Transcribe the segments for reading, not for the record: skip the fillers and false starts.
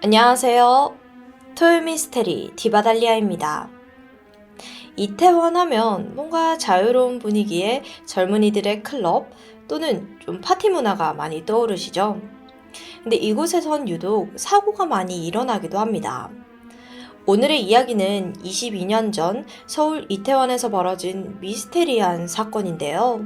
안녕하세요. 토요일 미스테리 디바달리아입니다. 이태원 하면 뭔가 자유로운 분위기의 젊은이들의 클럽 또는 좀 파티 문화가 많이 떠오르시죠? 근데 이곳에선 유독 사고가 많이 일어나기도 합니다. 오늘의 이야기는 22년 전 서울 이태원에서 벌어진 미스테리한 사건인데요.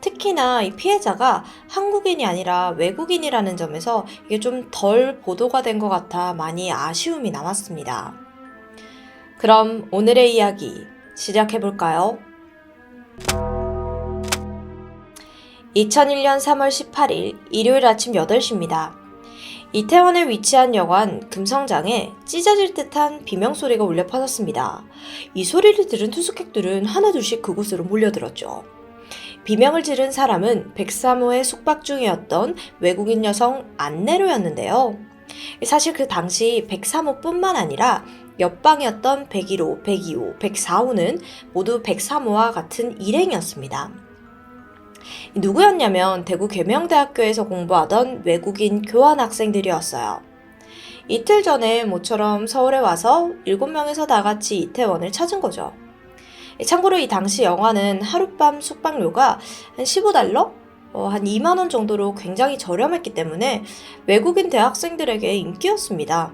특히나 이 피해자가 한국인이 아니라 외국인이라는 점에서 이게 좀 덜 보도가 된 것 같아 많이 아쉬움이 남았습니다. 그럼 오늘의 이야기 시작해볼까요? 2001년 3월 18일 일요일 아침 8시입니다. 이태원에 위치한 여관 금성장에 찢어질 듯한 비명소리가 울려 퍼졌습니다. 이 소리를 들은 투숙객들은 하나둘씩 그곳으로 몰려들었죠. 비명을 지른 사람은 103호에 숙박 중이었던 외국인 여성 안내로였는데요. 사실 그 당시 103호뿐만 아니라 옆방이었던 101호, 102호, 104호는 모두 103호와 같은 일행이었습니다. 누구였냐면 대구 계명대학교에서 공부하던 외국인 교환학생들이었어요. 이틀 전에 모처럼 서울에 와서 7명에서 다 같이 이태원을 찾은 거죠. 참고로 이 당시 영화는 하룻밤 숙박료가 한 15달러? 한 2만원 정도로 굉장히 저렴했기 때문에 외국인 대학생들에게 인기였습니다.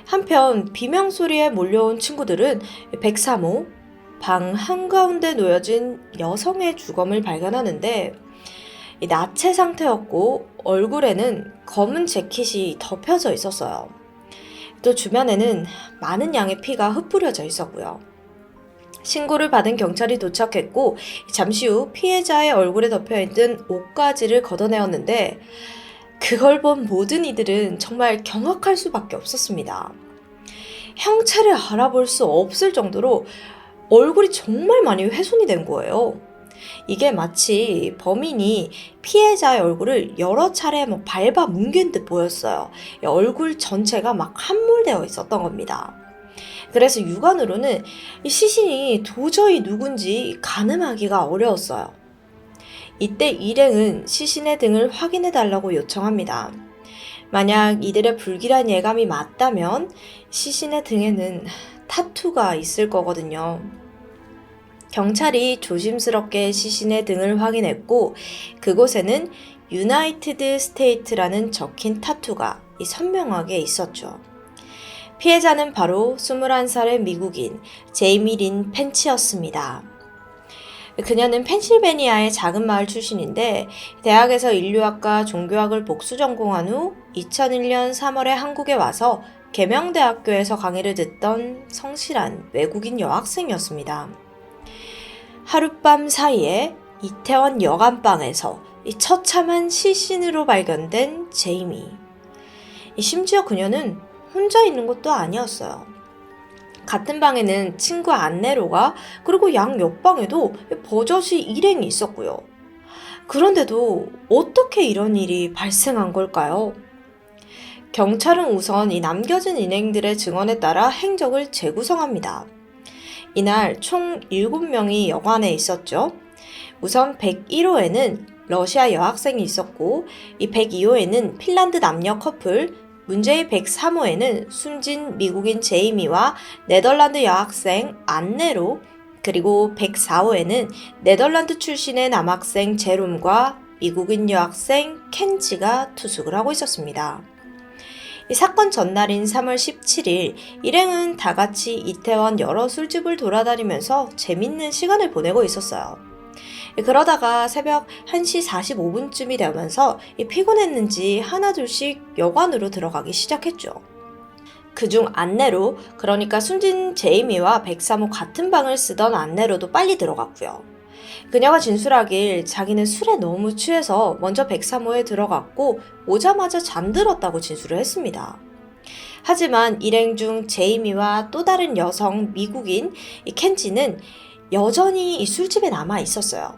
한편 비명소리에 몰려온 친구들은 103호 방 한가운데 놓여진 여성의 주검을 발견하는데 나체 상태였고 얼굴에는 검은 재킷이 덮여져 있었어요. 또 주변에는 많은 양의 피가 흩뿌려져 있었고요. 신고를 받은 경찰이 도착했고 잠시 후 피해자의 얼굴에 덮여있던 옷가지를 걷어내었는데 그걸 본 모든 이들은 정말 경악할 수밖에 없었습니다. 형체를 알아볼 수 없을 정도로 얼굴이 정말 많이 훼손이 된 거예요. 이게 마치 범인이 피해자의 얼굴을 여러 차례 밟아 뭉갠 듯 보였어요. 얼굴 전체가 막 함몰되어 있었던 겁니다. 그래서 육안으로는 이 시신이 도저히 누군지 가늠하기가 어려웠어요. 이때 일행은 시신의 등을 확인해 달라고 요청합니다. 만약 이들의 불길한 예감이 맞다면 시신의 등에는 타투가 있을 거거든요. 경찰이 조심스럽게 시신의 등을 확인했고 그곳에는 유나이티드 스테이트라는 적힌 타투가 선명하게 있었죠. 피해자는 바로 21살의 미국인 제이미 린 펜치였습니다. 그녀는 펜실베니아의 작은 마을 출신인데 대학에서 인류학과 종교학을 복수 전공한 후 2001년 3월에 한국에 와서 계명대학교에서 강의를 듣던 성실한 외국인 여학생이었습니다. 하룻밤 사이에 이태원 여관방에서 처참한 시신으로 발견된 제이미. 심지어 그녀는 혼자 있는 것도 아니었어요. 같은 방에는 친구 안내로가 그리고 양 옆방에도 버젓이 일행이 있었고요. 그런데도 어떻게 이런 일이 발생한 걸까요? 경찰은 우선 이 남겨진 일행들의 증언에 따라 행적을 재구성합니다. 이날 총 7명이 여관에 있었죠. 우선 101호에는 러시아 여학생이 있었고 이 102호에는 핀란드 남녀 커플, 문제의 103호에는 숨진 미국인 제이미와 네덜란드 여학생 안네로, 그리고 104호에는 네덜란드 출신의 남학생 제롬과 미국인 여학생 켄지가 투숙을 하고 있었습니다. 이 사건 전날인 3월 17일 일행은 다 같이 이태원 여러 술집을 돌아다니면서 재밌는 시간을 보내고 있었어요. 그러다가 새벽 1시 45분쯤이 되면서 피곤했는지 하나둘씩 여관으로 들어가기 시작했죠. 그중 안내로, 그러니까 숨진 제이미와 103호 같은 방을 쓰던 안내로도 빨리 들어갔고요. 그녀가 진술하길 자기는 술에 너무 취해서 먼저 103호에 들어갔고 오자마자 잠들었다고 진술을 했습니다. 하지만 일행 중 제이미와 또 다른 여성 미국인 켄지는 여전히 이 술집에 남아 있었어요.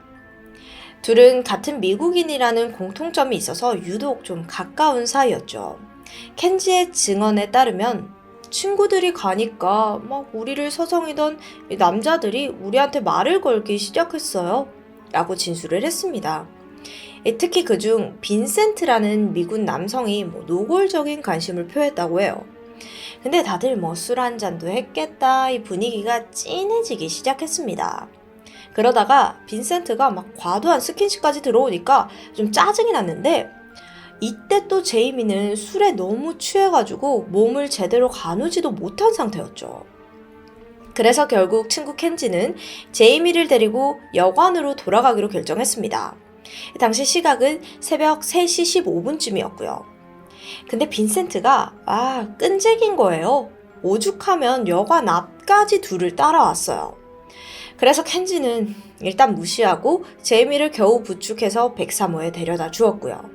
둘은 같은 미국인이라는 공통점이 있어서 유독 좀 가까운 사이였죠. 켄지의 증언에 따르면 친구들이 가니까 막 우리를 서성이던 남자들이 우리한테 말을 걸기 시작했어요. 라고 진술을 했습니다. 특히 그중 빈센트라는 미군 남성이 노골적인 관심을 표했다고 해요. 근데 다들 술 한 잔도 했겠다, 이 분위기가 찐해지기 시작했습니다. 그러다가 빈센트가 과도한 스킨십까지 들어오니까 좀 짜증이 났는데, 이때 또 제이미는 술에 너무 취해가지고 몸을 제대로 가누지도 못한 상태였죠. 그래서 결국 친구 켄지는 제이미를 데리고 여관으로 돌아가기로 결정했습니다. 당시 시각은 새벽 3시 15분쯤이었고요. 근데 빈센트가 끈질긴 거예요. 오죽하면 여관 앞까지 둘을 따라왔어요. 그래서 켄지는 일단 무시하고 제이미를 겨우 부축해서 103호에 데려다 주었고요.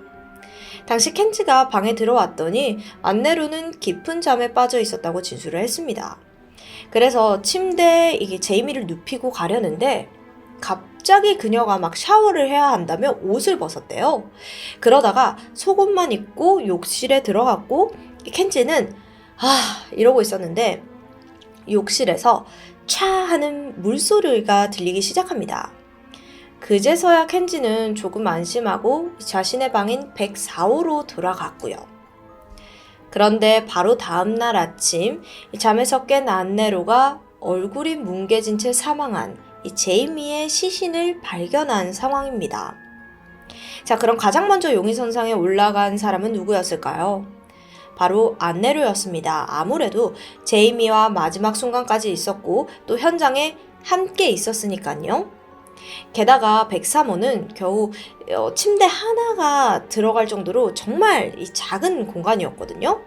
당시 켄지가 방에 들어왔더니 안내로는 깊은 잠에 빠져 있었다고 진술을 했습니다. 그래서 침대에 이게 제이미를 눕히고 가려는데 갑자기 그녀가 샤워를 해야 한다며 옷을 벗었대요. 그러다가 속옷만 입고 욕실에 들어갔고 켄지는 이러고 있었는데 욕실에서 촤 하는 물소리가 들리기 시작합니다. 그제서야 켄지는 조금 안심하고 자신의 방인 104호로 돌아갔고요. 그런데 바로 다음날 아침 잠에서 깬 안네로가 얼굴이 뭉개진 채 사망한 이 제이미의 시신을 발견한 상황입니다. 자, 그럼 가장 먼저 용의선상에 올라간 사람은 누구였을까요? 바로 안네로였습니다. 아무래도 제이미와 마지막 순간까지 있었고 또 현장에 함께 있었으니까요. 게다가 103호는 겨우 침대 하나가 들어갈 정도로 정말 이 작은 공간이었거든요.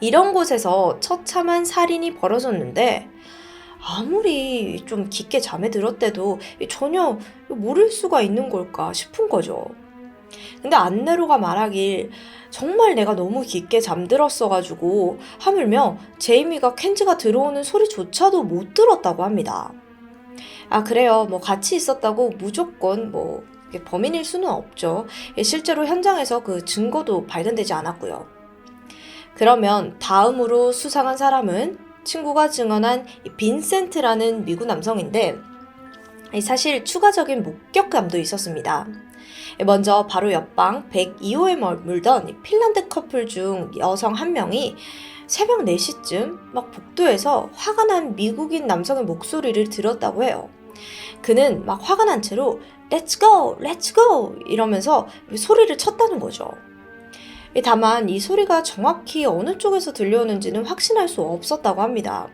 이런 곳에서 처참한 살인이 벌어졌는데 아무리 좀 깊게 잠에 들었대도 전혀 모를 수가 있는 걸까 싶은 거죠. 근데 안네로가 말하길 정말 내가 너무 깊게 잠들었어가지고 하물며 제이미가 켄지가 들어오는 소리조차도 못 들었다고 합니다. 그래요. 같이 있었다고 무조건 범인일 수는 없죠. 실제로 현장에서 그 증거도 발견되지 않았고요. 그러면 다음으로 수상한 사람은 친구가 증언한 빈센트라는 미국 남성인데 사실 추가적인 목격담도 있었습니다. 먼저 바로 옆방 102호에 머물던 핀란드 커플 중 여성 한 명이 새벽 4시쯤 복도에서 화가 난 미국인 남성의 목소리를 들었다고 해요. 그는 화가 난 채로 Let's go! Let's go! 이러면서 소리를 쳤다는 거죠. 다만 이 소리가 정확히 어느 쪽에서 들려오는지는 확신할 수 없었다고 합니다.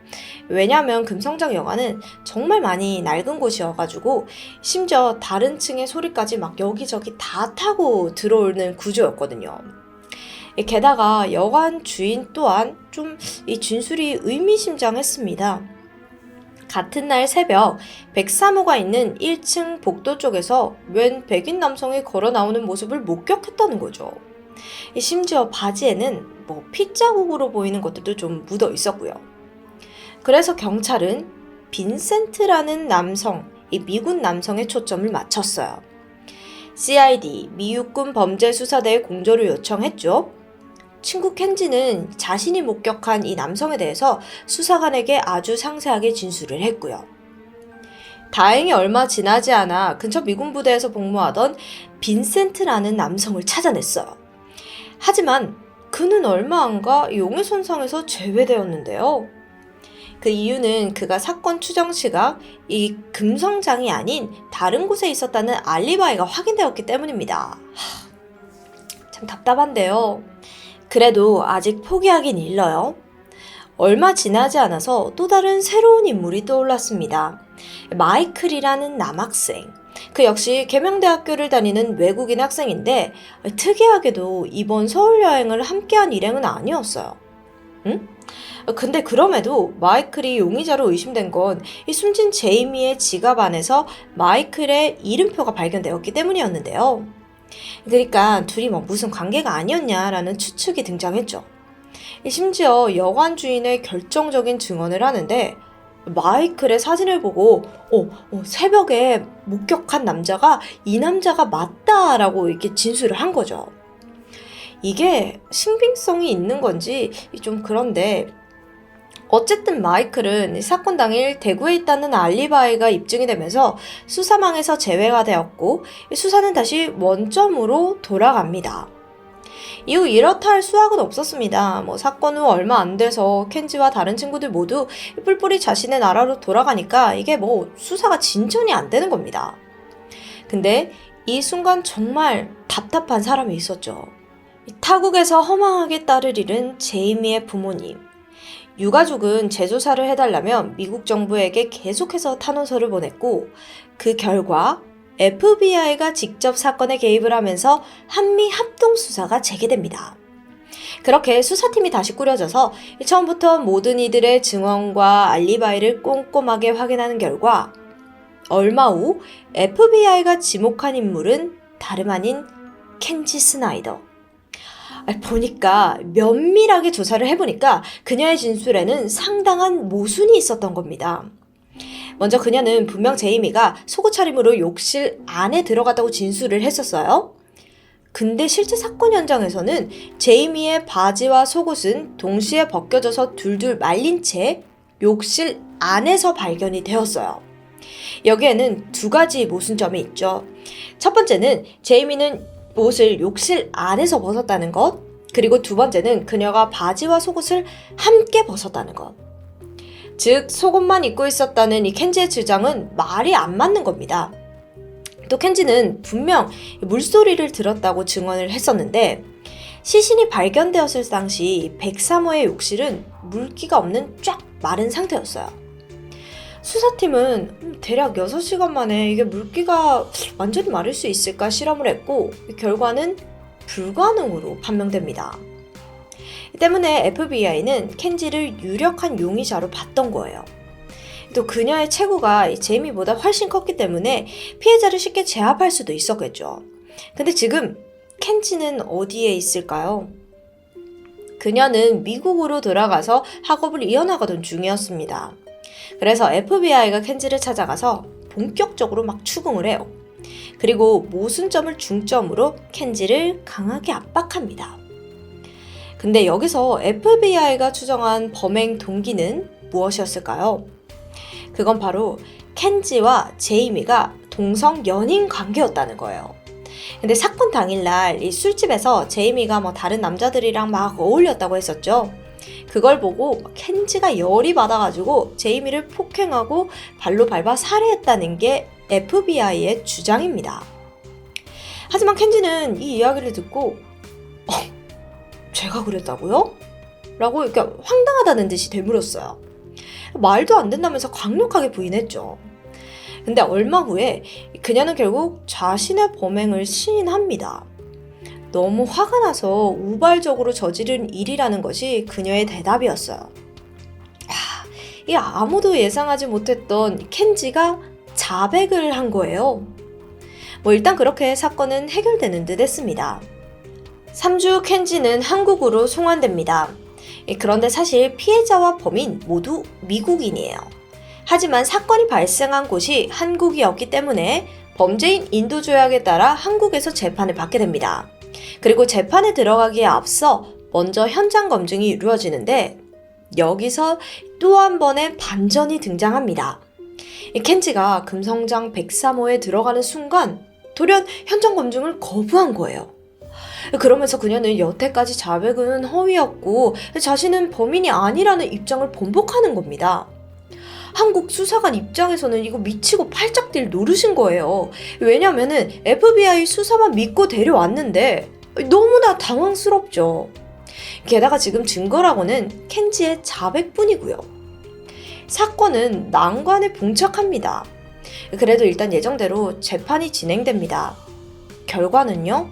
왜냐하면 금성장 여관은 정말 많이 낡은 곳이어가지고 심지어 다른 층의 소리까지 여기저기 다 타고 들어오는 구조였거든요. 게다가 여관 주인 또한 좀 이 진술이 의미심장했습니다. 같은 날 새벽 103호가 있는 1층 복도 쪽에서 웬 백인 남성이 걸어 나오는 모습을 목격했다는 거죠. 심지어 바지에는 핏자국으로 보이는 것들도 좀 묻어 있었고요. 그래서 경찰은 빈센트라는 남성, 이 미군 남성에 초점을 맞췄어요. CID, 미육군 범죄수사대에 공조를 요청했죠. 친구 켄지는 자신이 목격한 이 남성에 대해서 수사관에게 아주 상세하게 진술을 했고요. 다행히 얼마 지나지 않아 근처 미군 부대에서 복무하던 빈센트라는 남성을 찾아냈어요. 하지만 그는 얼마 안가 용의선상에서 제외되었는데요. 그 이유는 그가 사건 추정 시각 이 금성장이 아닌 다른 곳에 있었다는 알리바이가 확인되었기 때문입니다. 참 답답한데요. 그래도 아직 포기하긴 일러요. 얼마 지나지 않아서 또 다른 새로운 인물이 떠올랐습니다. 마이클이라는 남학생. 그 역시 계명대학교를 다니는 외국인 학생인데 특이하게도 이번 서울 여행을 함께한 일행은 아니었어요. 응? 근데 그럼에도 마이클이 용의자로 의심된 건 이 숨진 제이미의 지갑 안에서 마이클의 이름표가 발견되었기 때문이었는데요. 그러니까 둘이 무슨 관계가 아니었냐라는 추측이 등장했죠. 심지어 여관 주인의 결정적인 증언을 하는데 마이클의 사진을 보고 새벽에 목격한 남자가 이 남자가 맞다라고 이렇게 진술을 한 거죠. 이게 신빙성이 있는 건지 좀 그런데 어쨌든 마이클은 사건 당일 대구에 있다는 알리바이가 입증이 되면서 수사망에서 제외가 되었고 수사는 다시 원점으로 돌아갑니다. 이후 이렇다 할 수학은 없었습니다. 사건 후 얼마 안 돼서 켄지와 다른 친구들 모두 뿔뿔이 자신의 나라로 돌아가니까 이게 수사가 진전이 안 되는 겁니다. 근데 이 순간 정말 답답한 사람이 있었죠. 타국에서 허망하게 딸을 잃은 제이미의 부모님. 유가족은 재조사를 해달라면 미국 정부에게 계속해서 탄원서를 보냈고 그 결과 FBI가 직접 사건에 개입을 하면서 한미 합동수사가 재개됩니다. 그렇게 수사팀이 다시 꾸려져서 처음부터 모든 이들의 증언과 알리바이를 꼼꼼하게 확인하는 결과 얼마 후 FBI가 지목한 인물은 다름 아닌 켄지 스나이더. 보니까 면밀하게 조사를 해보니까 그녀의 진술에는 상당한 모순이 있었던 겁니다. 먼저 그녀는 분명 제이미가 속옷 차림으로 욕실 안에 들어갔다고 진술을 했었어요. 근데 실제 사건 현장에서는 제이미의 바지와 속옷은 동시에 벗겨져서 둘둘 말린 채 욕실 안에서 발견이 되었어요. 여기에는 두 가지 모순점이 있죠. 첫 번째는 제이미는 옷을 욕실 안에서 벗었다는 것, 그리고 두 번째는 그녀가 바지와 속옷을 함께 벗었다는 것. 즉 속옷만 입고 있었다는 이 켄지의 주장은 말이 안 맞는 겁니다. 또 켄지는 분명 물소리를 들었다고 증언을 했었는데 시신이 발견되었을 당시 103호의 욕실은 물기가 없는 쫙 마른 상태였어요. 수사팀은 대략 6시간 만에 이게 물기가 완전히 마를 수 있을까 실험을 했고 결과는 불가능으로 판명됩니다. 때문에 FBI는 켄지를 유력한 용의자로 봤던 거예요. 또 그녀의 체구가 제이미보다 훨씬 컸기 때문에 피해자를 쉽게 제압할 수도 있었겠죠. 근데 지금 켄지는 어디에 있을까요? 그녀는 미국으로 돌아가서 학업을 이어나가던 중이었습니다. 그래서 FBI가 켄지를 찾아가서 본격적으로 막 추궁을 해요. 그리고 모순점을 중점으로 켄지를 강하게 압박합니다. 근데 여기서 FBI가 추정한 범행 동기는 무엇이었을까요? 그건 바로 켄지와 제이미가 동성 연인 관계였다는 거예요. 근데 사건 당일날 이 술집에서 제이미가 다른 남자들이랑 막 어울렸다고 했었죠. 그걸 보고 켄지가 열이 받아가지고 제이미를 폭행하고 발로 밟아 살해했다는 게 FBI의 주장입니다. 하지만 켄지는 이 이야기를 듣고 제가 그랬다고요? 라고 이렇게 황당하다는 듯이 되물었어요. 말도 안 된다면서 강력하게 부인했죠. 근데 얼마 후에 그녀는 결국 자신의 범행을 시인합니다. 너무 화가 나서 우발적으로 저지른 일이라는 것이 그녀의 대답이었어요. 이 아무도 예상하지 못했던 켄지가 자백을 한 거예요. 일단 그렇게 사건은 해결되는 듯 했습니다. 3주 후 켄지는 한국으로 송환됩니다. 그런데 사실 피해자와 범인 모두 미국인이에요. 하지만 사건이 발생한 곳이 한국이었기 때문에 범죄인 인도 조약에 따라 한국에서 재판을 받게 됩니다. 그리고 재판에 들어가기에 앞서 먼저 현장 검증이 이루어지는데 여기서 또 한 번의 반전이 등장합니다. 켄지가 금성장 103호에 들어가는 순간 돌연 현장 검증을 거부한 거예요. 그러면서 그녀는 여태까지 자백은 허위였고 자신은 범인이 아니라는 입장을 번복하는 겁니다. 한국 수사관 입장에서는 이거 미치고 팔짝 뛸 노릇인 거예요. 왜냐면은 FBI 수사만 믿고 데려왔는데 너무나 당황스럽죠. 게다가 지금 증거라고는 켄지의 자백뿐이고요. 사건은 난관에 봉착합니다. 그래도 일단 예정대로 재판이 진행됩니다. 결과는요?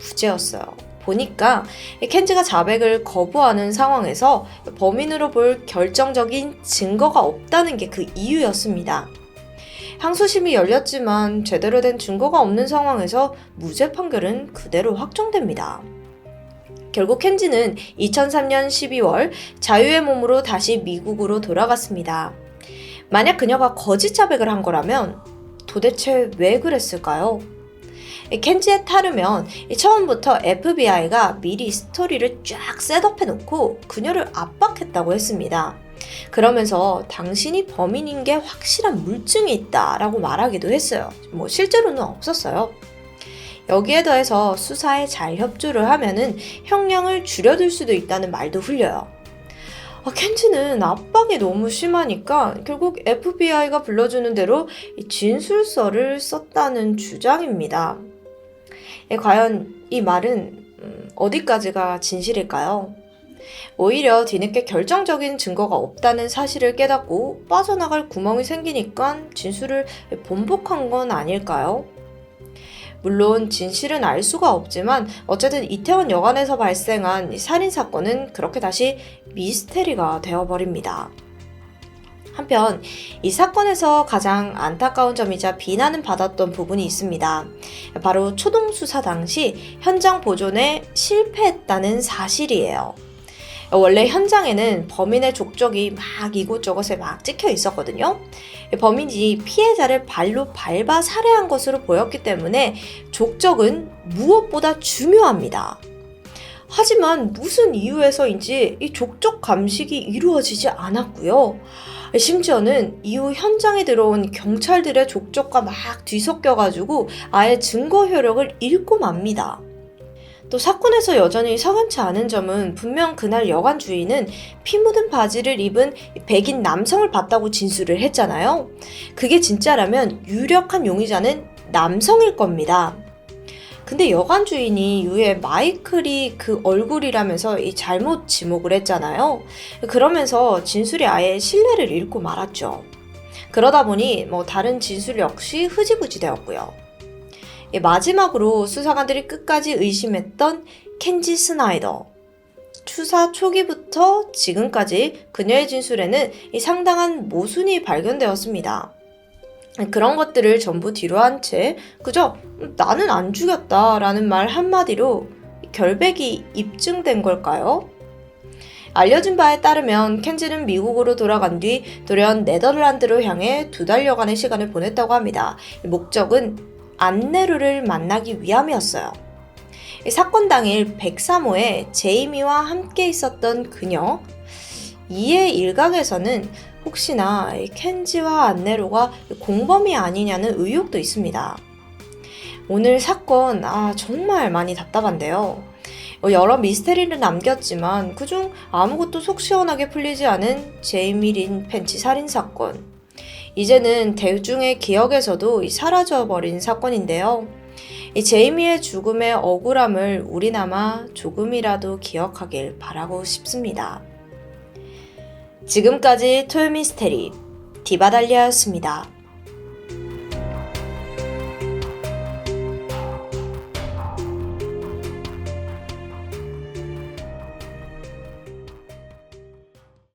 무죄였어요. 보니까 켄지가 자백을 거부하는 상황에서 범인으로 볼 결정적인 증거가 없다는 게 그 이유였습니다. 항소심이 열렸지만 제대로 된 증거가 없는 상황에서 무죄 판결은 그대로 확정됩니다. 결국 켄지는 2003년 12월 자유의 몸으로 다시 미국으로 돌아갔습니다. 만약 그녀가 거짓 자백을 한 거라면 도대체 왜 그랬을까요? 켄지에 따르면 처음부터 FBI가 미리 스토리를 쫙 셋업해놓고 그녀를 압박했다고 했습니다. 그러면서 당신이 범인인 게 확실한 물증이 있다라고 말하기도 했어요. 실제로는 없었어요. 여기에 더해서 수사에 잘 협조를 하면은 형량을 줄여들 수도 있다는 말도 흘려요. 켄지는 압박이 너무 심하니까 결국 FBI가 불러주는 대로 진술서를 썼다는 주장입니다. 과연 이 말은 어디까지가 진실일까요? 오히려 뒤늦게 결정적인 증거가 없다는 사실을 깨닫고 빠져나갈 구멍이 생기니까 진술을 번복한 건 아닐까요? 물론 진실은 알 수가 없지만 어쨌든 이태원 여관에서 발생한 이 살인사건은 그렇게 다시 미스테리가 되어버립니다. 한편 이 사건에서 가장 안타까운 점이자 비난을 받았던 부분이 있습니다. 바로 초동 수사 당시 현장 보존에 실패했다는 사실이에요. 원래 현장에는 범인의 족적이 막 이곳저곳에 막 찍혀 있었거든요. 범인이 피해자를 발로 밟아 살해한 것으로 보였기 때문에 족적은 무엇보다 중요합니다. 하지만 무슨 이유에서인지 이 족적 감식이 이루어지지 않았고요. 심지어는 이후 현장에 들어온 경찰들의 족적과 막 뒤섞여가지고 아예 증거 효력을 잃고 맙니다. 또 사건에서 여전히 석연치 않은 점은 분명 그날 여관 주인은 피 묻은 바지를 입은 백인 남성을 봤다고 진술을 했잖아요. 그게 진짜라면 유력한 용의자는 남성일 겁니다. 근데 여관 주인이 이후에 마이클이 그 얼굴이라면서 잘못 지목을 했잖아요. 그러면서 진술이 아예 신뢰를 잃고 말았죠. 그러다 보니 다른 진술 역시 흐지부지 되었고요. 마지막으로 수사관들이 끝까지 의심했던 켄지 스나이더. 수사 초기부터 지금까지 그녀의 진술에는 상당한 모순이 발견되었습니다. 그런 것들을 전부 뒤로 한 채 그저 나는 안 죽였다 라는 말 한마디로 결백이 입증된 걸까요? 알려진 바에 따르면 켄지는 미국으로 돌아간 뒤 돌연 네덜란드로 향해 2달여간의 시간을 보냈다고 합니다. 목적은 안네루를 만나기 위함이었어요. 사건 당일 103호에 제이미와 함께 있었던 그녀. 이에 일각에서는 혹시나 켄지와 안네루가 공범이 아니냐는 의혹도 있습니다. 오늘 사건 정말 많이 답답한데요. 여러 미스테리를 남겼지만 그중 아무것도 속 시원하게 풀리지 않은 제이미 린 펜치 살인사건. 이제는 대중의 기억에서도 사라져버린 사건인데요. 이 제이미의 죽음의 억울함을 우리나마 조금이라도 기억하길 바라고 싶습니다. 지금까지 토요미스테리 디바달리아였습니다.